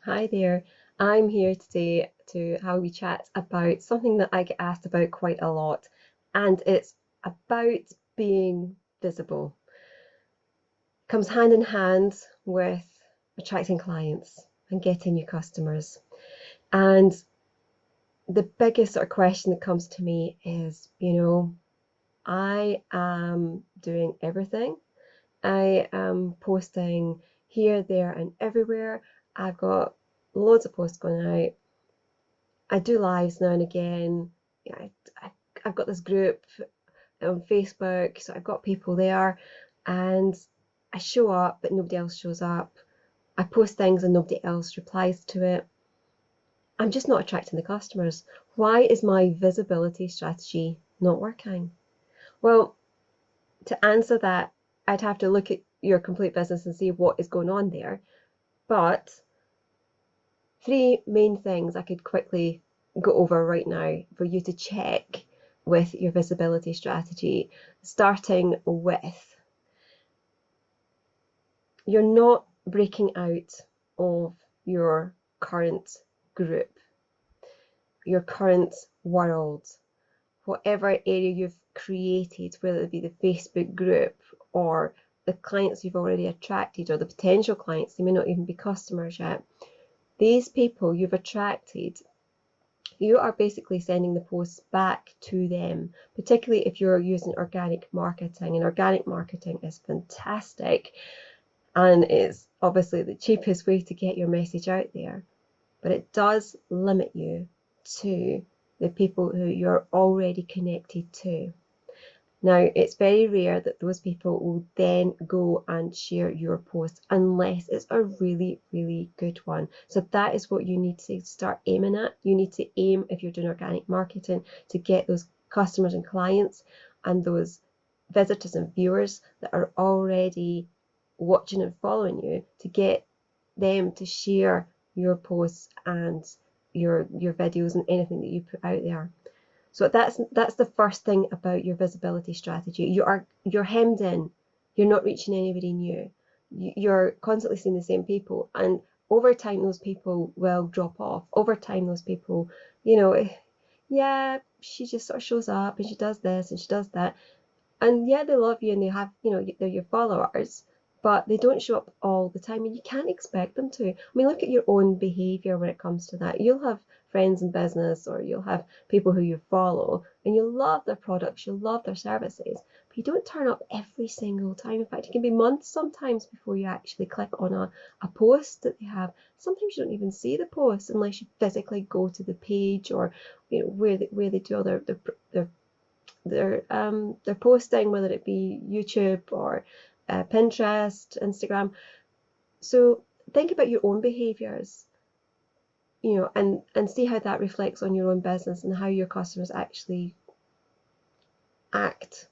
Hi there. I'm here today to have a wee chat about something that I get asked about quite a lot, and it's about being visible. Comes hand in hand with attracting clients and getting new customers. And the biggest sort of question that comes to me is, I am doing everything. I am posting here, there, and everywhere. I've got loads of posts going out. I do lives now and again. Yeah, I, I've got this group on Facebook, so I've got people there, and I show up, but nobody else shows up. I post things and nobody else replies to it. I'm just not attracting the customers. Why is my visibility strategy not working? Well, to answer that, I'd have to look at your complete business and see what is going on there. But three main things I could quickly go over right now for you to check with your visibility strategy, starting with you're not breaking out of your current group, your current world, whatever area you've created, whether it be the Facebook group or the clients you've already attracted or the potential clients, they may not even be customers yet. These people you've attracted, you are basically sending the posts back to them, particularly if you're using organic marketing. And organic marketing is fantastic and it's obviously the cheapest way to get your message out there, but it does limit you to the people who you're already connected to. Now, it's very rare that those people will then go and share your post unless it's a really, really good one. So that is what you need to start aiming at. You need to aim, if you're doing organic marketing, to get those customers and clients and those visitors and viewers that are already watching and following you, to get them to share your posts and your videos and anything that you put out there. So that's the first thing about your visibility strategy. You're hemmed in. You're not reaching anybody new. You're constantly seeing the same people, and over time those people will drop off. Over time those people, yeah, she just sort of shows up and she does this and she does that, and yeah, they love you and they have, they're your followers, but they don't show up all the time and you can't expect them to. I mean, look at your own behavior when it comes to that. You'll have friends in business or you'll have people who you follow and you'll love their products, you'll love their services, but you don't turn up every single time. In fact, it can be months sometimes before you actually click on a post that they have. Sometimes you don't even see the post unless you physically go to the page or where they do all their posting, whether it be YouTube or Pinterest, Instagram. So think about your own behaviors, and see how that reflects on your own business and how your customers actually act.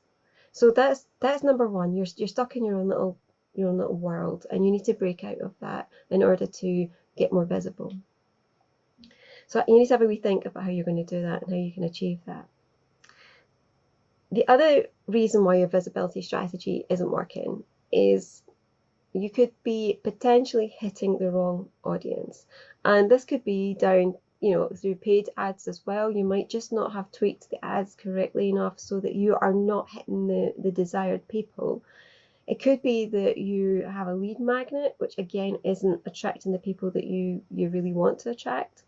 So that's number one. You're stuck in your own little world, and you need to break out of that in order to get more visible. So you need to have a wee think about how you're going to do that and how you can achieve that. The other reason why your visibility strategy isn't working is you could be potentially hitting the wrong audience. And this could be down, through paid ads as well. You might just not have tweaked the ads correctly enough so that you are not hitting the desired people. It could be that you have a lead magnet, which again isn't attracting the people that you really want to attract.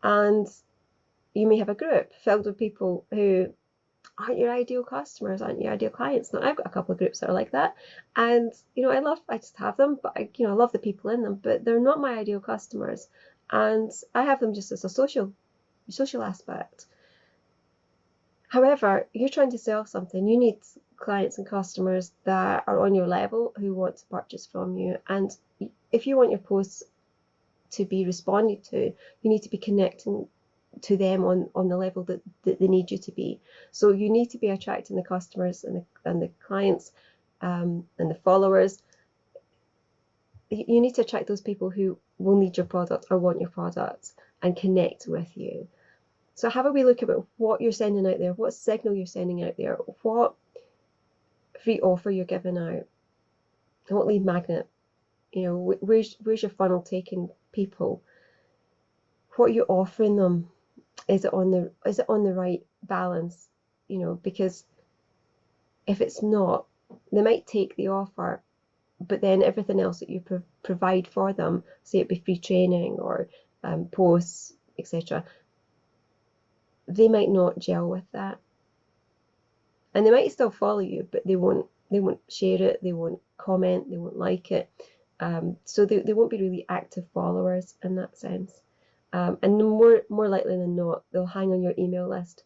And you may have a group filled with people who aren't your ideal customers, aren't your ideal clients. Now, I've got a couple of groups that are like that, and I just have them, but I love the people in them, but they're not my ideal customers, and I have them just as a social aspect. However, you're trying to sell something. You need clients and customers that are on your level who want to purchase from you, and if you want your posts to be responded to, you need to be connecting to them on the level that they need you to be. So you need to be attracting the customers and the clients and the followers. You need to attract those people who will need your product or want your product and connect with you. So have a wee look at what you're sending out there, what signal you're sending out there, what free offer you're giving out, what lead magnet, where's your funnel taking people, what you're offering them, is it on the right balance? You know, because if it's not, they might take the offer, but then everything else that you provide for them, say it be free training or posts, etc., they might not gel with that, and they might still follow you, but they won't share it, they won't comment, they won't like it, so they won't be really active followers in that sense, and more likely than not, they'll hang on your email list,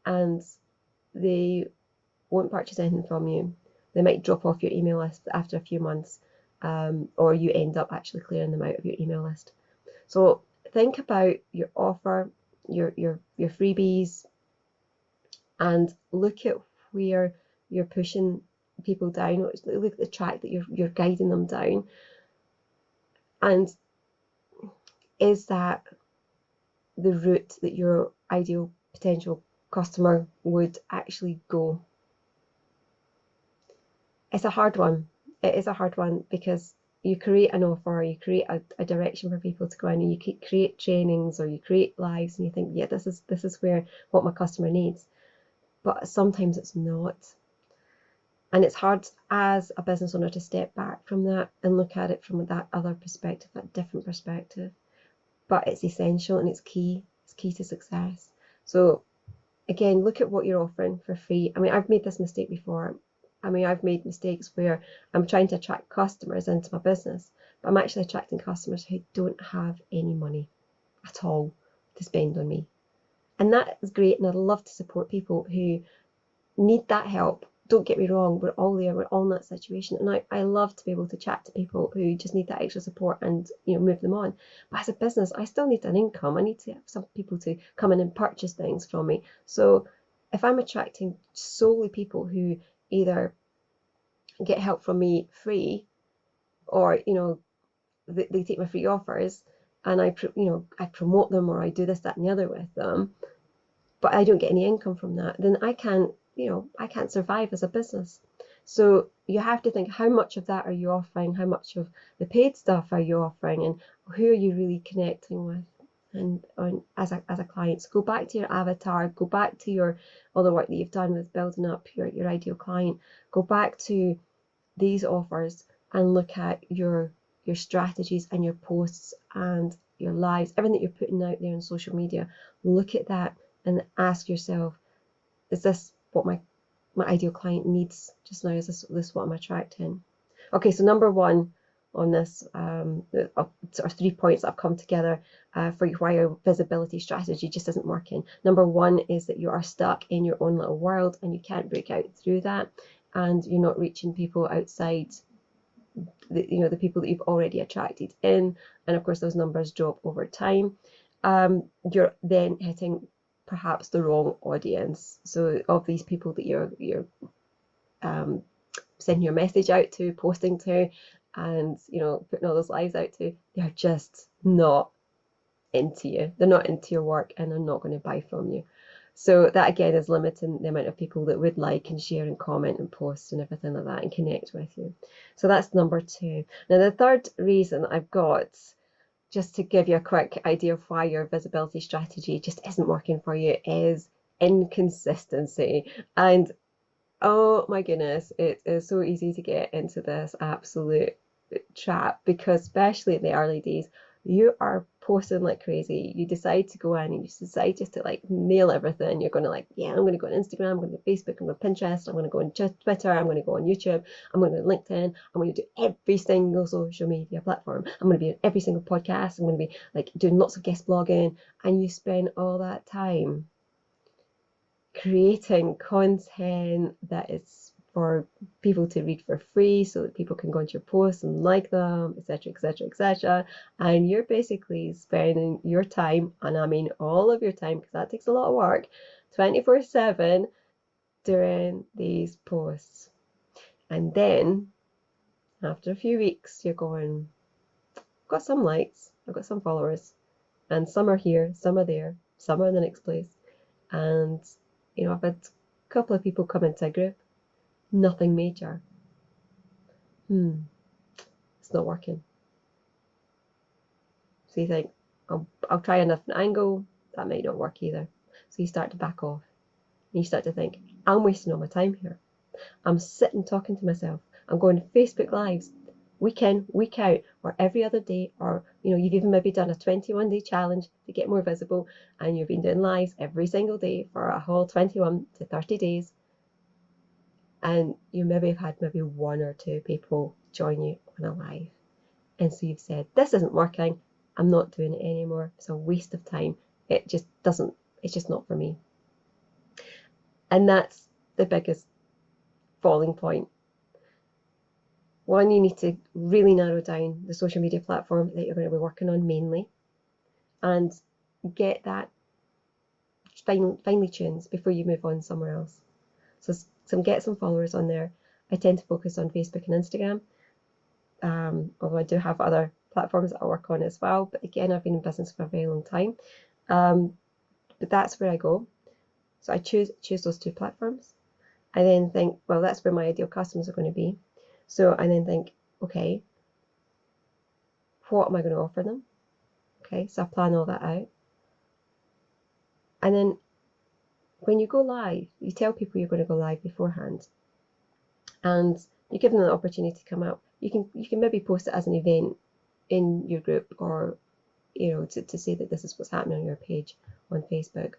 and they won't purchase anything from you. They might drop off your email list after a few months, or you end up actually clearing them out of your email list. So think about your offer, your freebies, and look at where you're pushing people down. Look at the track that you're guiding them down, and is that the route that your ideal potential customer would actually go? It's a hard one. It is a hard one, because you create an offer, you create a direction for people to go in, and you create trainings or you create lives, and you think, yeah, this is where what my customer needs. But sometimes it's not. And it's hard as a business owner to step back from that and look at it from that other perspective, that different perspective. But it's essential and it's key. It's key to success. So again, look at what you're offering for free. I mean, I've made this mistake before. I mean, I've made mistakes where I'm trying to attract customers into my business, but I'm actually attracting customers who don't have any money at all to spend on me. And that is great, and I'd love to support people who need that help. Don't get me wrong, we're all there, we're all in that situation, and I love to be able to chat to people who just need that extra support and, you know, move them on. But as a business, I still need an income. I need to have some people to come in and purchase things from me. So if I'm attracting solely people who either get help from me free, or, you know, they take my free offers, and I promote them, or I do this, that, and the other with them, but I don't get any income from that, then I can't survive as a business. So you have to think, how much of that are you offering? How much of the paid stuff are you offering? And who are you really connecting with? And as a client, so go back to your avatar, go back to all the work that you've done with building up your ideal client, go back to these offers and look at your strategies and your posts and your lives, everything that you're putting out there on social media. Look at that and ask yourself, is this what my ideal client needs just now? Is this what I'm attracting? Okay, so number one on this, sort of 3 points that have come together for why your visibility strategy just isn't working. Number one is that you are stuck in your own little world and you can't break out through that, and you're not reaching people outside the people that you've already attracted in, and of course those numbers drop over time. You're then hitting perhaps the wrong audience. So of these people that you're sending your message out to, posting to, and putting all those lives out to, they're just not into you. They're not into your work, and they're not going to buy from you. So that again is limiting the amount of people that would like and share and comment and post and everything like that and connect with you. So that's number two. Now the third reason I've got, just to give you a quick idea of why your visibility strategy just isn't working for you, is inconsistency. And oh my goodness, it is so easy to get into this absolute trap, because especially in the early days, you are posting like crazy. You decide to go in and you decide just to like nail everything. You're going to yeah, I'm going to go on Instagram, I'm going to go Facebook, I'm going to Pinterest, I'm going to go on Twitter, I'm going to go on YouTube, I'm going to go on LinkedIn, I'm going to do every single social media platform, I'm going to be on every single podcast, I'm going to be like doing lots of guest blogging, and you spend all that time creating content that is for people to read for free, so that people can go into your posts and like them, etc., etc., etc. And you're basically spending your time, and I mean all of your time, because that takes a lot of work, 24/7 doing these posts. And then after a few weeks, you're going, I've got some likes, I've got some followers, and some are here, some are there, some are in the next place. And I've had a couple of people come into a group, nothing major. It's not working. So you think, I'll try a different angle. That might not work either. So you start to back off. And you start to think, I'm wasting all my time here. I'm sitting talking to myself. I'm going to Facebook Lives week in, week out, or every other day, or you've even maybe done a 21-day challenge to get more visible, and you've been doing lives every single day for a whole 21 to 30 days, and you maybe have had maybe 1 or 2 people join you on a live, and so you've said, this isn't working, I'm not doing it anymore, it's a waste of time, it's just not for me. And that's the biggest falling point. One, you need to really narrow down the social media platform that you're going to be working on mainly, and get that finely tuned before you move on somewhere else. So get some followers on there. I tend to focus on Facebook and Instagram, although I do have other platforms that I work on as well. But again, I've been in business for a very long time. But that's where I go. So I choose those 2 platforms. I then think, well, that's where my ideal customers are going to be. So I then think, okay, what am I going to offer them? Okay, so I plan all that out. And then when you go live, you tell people you're going to go live beforehand. And you give them the opportunity to come out. You can maybe post it as an event in your group, or to say that this is what's happening on your page on Facebook,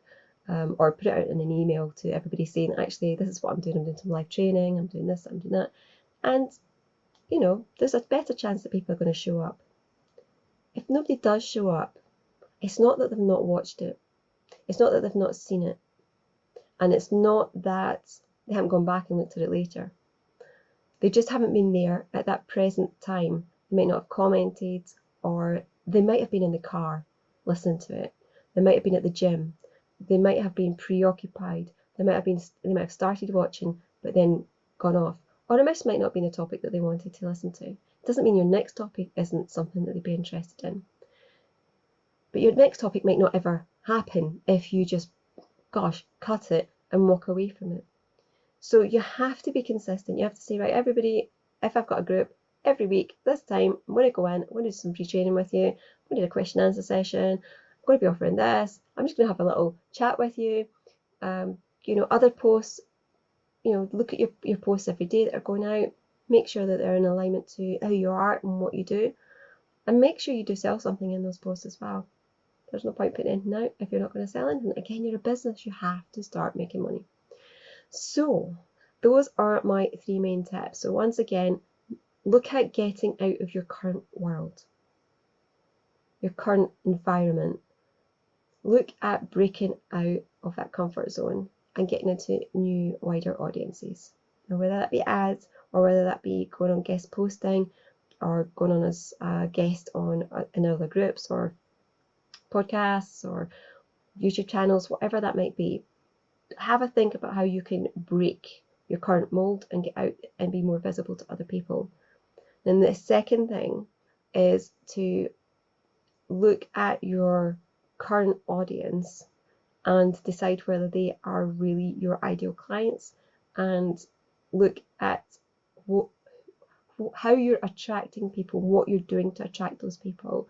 or put it out in an email to everybody saying, actually, this is what I'm doing some live training, I'm doing this, I'm doing that. And there's a better chance that people are going to show up. If nobody does show up, it's not that they've not watched it, it's not that they've not seen it, and it's not that they haven't gone back and looked at it later. They just haven't been there at that present time. They might not have commented, or they might have been in the car listening to it. They might have been at the gym. They might have been preoccupied. They might have started watching but then gone off. Or it might not have been a topic that they wanted to listen to. It doesn't mean your next topic isn't something that they'd be interested in. But your next topic might not ever happen if you just, cut it and walk away from it. So you have to be consistent. You have to say, right, everybody, if I've got a group, every week, this time, I'm going to go in, I'm going to do some free training with you, I'm going to do a question and answer session, I'm going to be offering this, I'm just going to have a little chat with you. Other posts, look at your posts every day that are going out, make sure that they're in alignment to who you are and what you do, and make sure you do sell something in those posts as well. There's no point putting anything out if you're not going to sell anything. Again, you're a business, you have to start making money. So those are my 3 main tips. So once again, look at getting out of your current world, your current environment. Look at breaking out of that comfort zone and getting into new, wider audiences. Now, whether that be ads, or whether that be going on guest posting, or going on as a guest in other groups or podcasts or YouTube channels, whatever that might be, have a think about how you can break your current mold and get out and be more visible to other people. And the second thing is to look at your current audience and decide whether they are really your ideal clients, and look at how you're attracting people, what you're doing to attract those people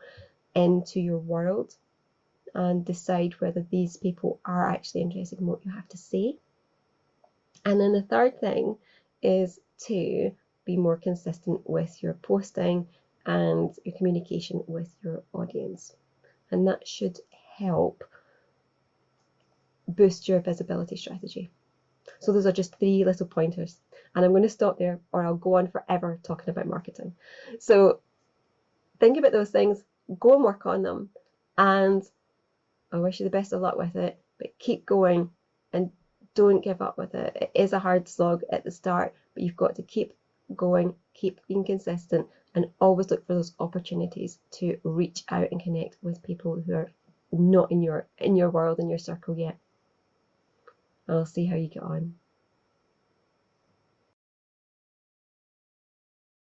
into your world, and decide whether these people are actually interested in what you have to say. And then the third thing is to be more consistent with your posting and your communication with your audience. And that should help boost your visibility strategy. So those are just 3 little pointers. And I'm going to stop there, or I'll go on forever talking about marketing. So think about those things, go and work on them, and I wish you the best of luck with it, but keep going and don't give up with it. It is a hard slog at the start, but you've got to keep going, keep being consistent, and always look for those opportunities to reach out and connect with people who are not in your world, in your circle yet. I'll see how you get on.